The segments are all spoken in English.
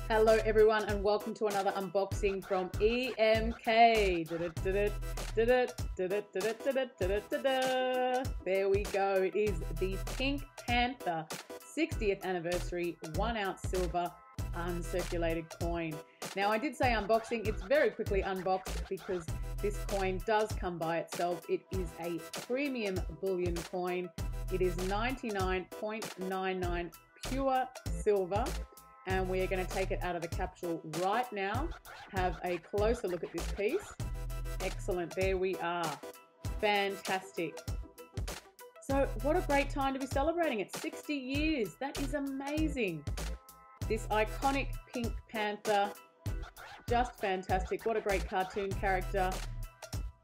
Hello everyone and welcome to another unboxing from EMK. There we go. It is the Pink Panther 60th anniversary 1 ounce silver uncirculated coin. Now I did say unboxing, it's very quickly unboxed because this coin does come by itself. It is a premium bullion coin. It is 99.99 pure silver. And we are going to take it out of the capsule right now, have a closer look at this piece. Excellent, there we are. Fantastic. So what a great time to be celebrating it. 60 years, that is amazing. This iconic Pink Panther, just fantastic. What a great cartoon character.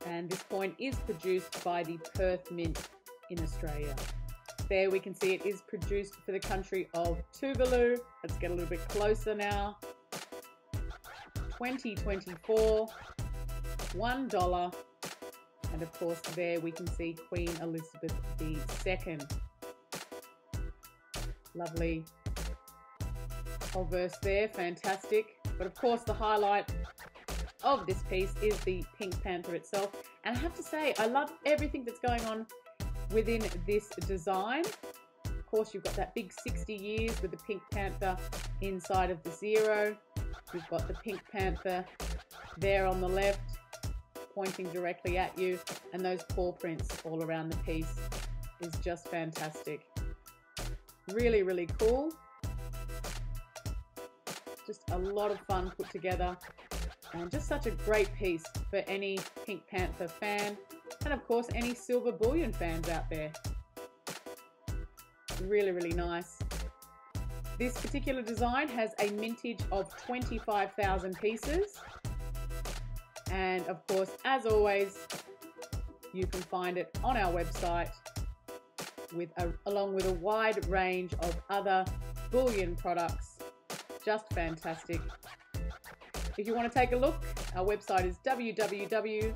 And this coin is produced by the Perth Mint in Australia. There we can see it is produced for the country of Tuvalu. Let's get a little bit closer now. 2024, $1. And of course there we can see Queen Elizabeth II. Lovely obverse there, fantastic. But of course the highlight of this piece is the Pink Panther itself. And I have to say, I love everything that's going on within this design. Of course, you've got that big 60 years with the Pink Panther inside of the zero. You've got the Pink Panther there on the left, pointing directly at you, and those paw prints all around the piece is just fantastic. Really, really cool. Just a lot of fun put together, and just such a great piece for any Pink Panther fan. And of course, any silver bullion fans out there. Really, really nice. This particular design has a mintage of 25,000 pieces. And of course, as always, you can find it on our website along with a wide range of other bullion products. Just fantastic. If you want to take a look, our website is www.emk.com.